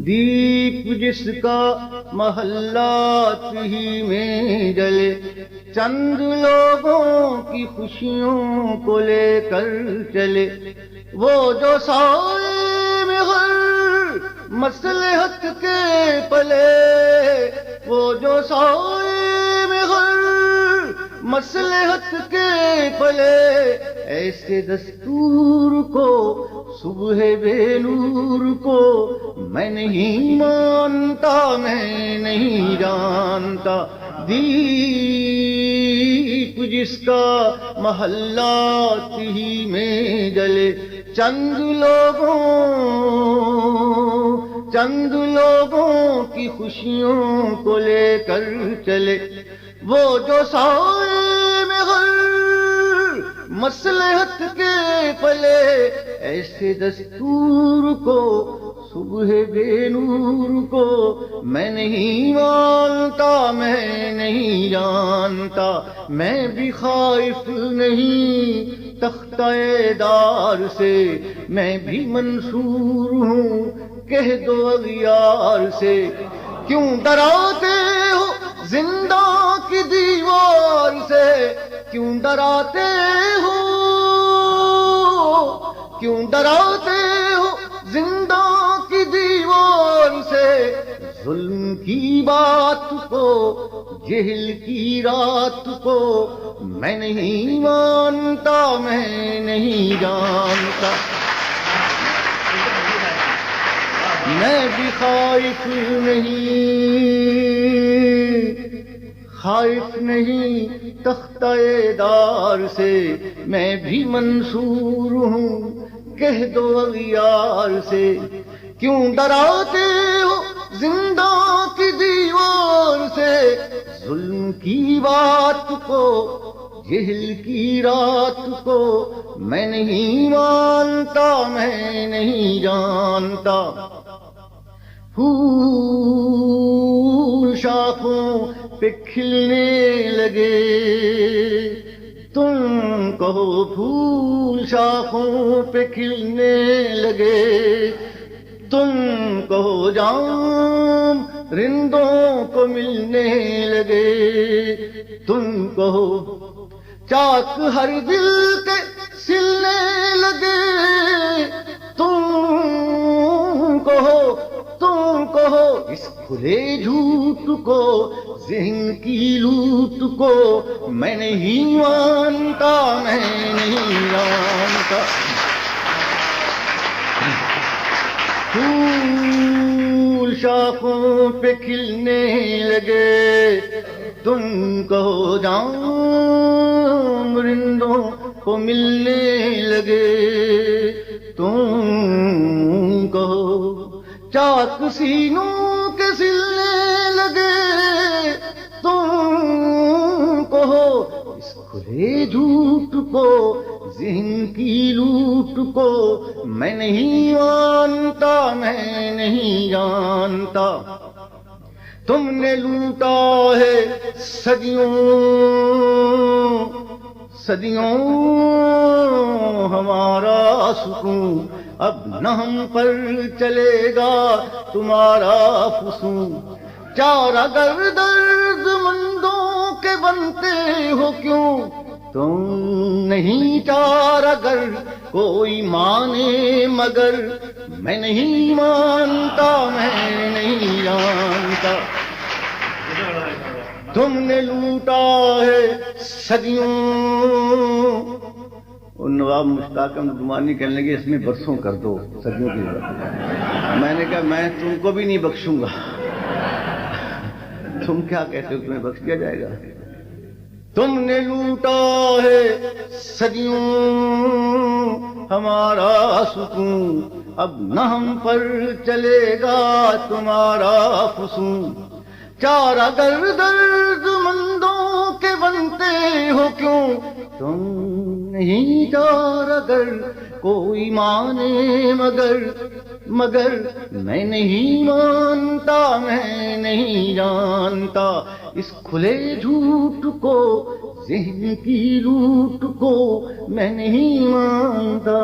دیپ جس کا محلات ہی میں جلے، چند لوگوں کی خوشیوں کو لے کر چلے، وہ جو سائے میں ہر مصلحت کے پلے، وہ جو سائے میں ہر مصلحت کے پلے، ایسے دستور کو صبح بے نور کو میں نہیں مانتا، میں نہیں جانتا۔ دیپ جس کا محلات ہی میں جلے، چند لوگوں کی خوشیوں کو لے کر چلے، وہ جو سائے میں ہر مصلحت کے پلے، ایسے دستور کو صبح بے نور کو میں نہیں مانتا، میں نہیں جانتا۔ میں بھی خائف نہیں تختہ دار سے، میں بھی منصور ہوں کہہ دو اغیار سے۔ کیوں ڈراتے ہو زندہ کی دیوار سے، کیوں ڈراتے ہو، کیوں ڈراتے ہو زندہ کی دیوار سے؟ ظلم کی بات کو، جہل کی رات کو میں نہیں مانتا، میں نہیں جانتا۔ میں بھی خائف نہیں تختہ دار سے، میں بھی منصور ہوں کہہ دو اغیار سے۔ کیوں ڈراتے ہو زندہ کی دیوار سے؟ ظلم کی بات کو، جہل کی رات کو میں نہیں مانتا، میں نہیں جانتا۔ پھول شاخوں پہ کھلنے لگے، تم کہو پھول شاخوں پہ کھلنے لگے، تم کہو جام رندوں کو ملنے لگے، تم کہو چاک ہر دل کے سلنے لگے، تم کہو اس کھلے جھوٹ کو، ذہن کی لوٹ کو میں نہیں مانتا، میں نہیں مانتا۔ پھول شاخوں پہ کھلنے لگے، تم کہو جام رندوں کو ملنے لگے، تم کہو چاک سینوں کے سلنے لگے، تم کہو اس کھلے جھوٹ کو، ذہن کی لوٹ کو میں نہیں مانتا، میں نہیں جانتا۔ تم نے لوٹا ہے صدیوں ہمارا سکون، اب نہ ہم پر چلے گا تمہارا فسون۔ چارہ گر درد مندوں کے بنتے ہو کیوں، تم نہیں چارہ گر کوئی مانے مگر میں نہیں مانتا، میں نہیں جانتا۔ تم نے لوٹا ہے صدیوں، اور نواب مشتاق احمد نعمانی کہنے لگے اس میں برسوں کر دو، صدیوں کی ضرورت۔ میں نے کہا میں تم کو بھی نہیں بخشوں گا، تم کیا کہتے ہو تمہیں بخش دیا جائے گا؟ تم نے لوٹا ہے صدیوں ہمارا سکون، اب نہ ہم پر چلے گا تمہارا فسون۔ چارہ گر درد مندوں کے بنتے ہو کیوں، تم نہیں چارہ گر کوئی مانے مگر میں نہیں مانتا، میں نہیں جانتا۔ اس کھلے جھوٹ کو، ذہن کی لوٹ کو میں نہیں مانتا۔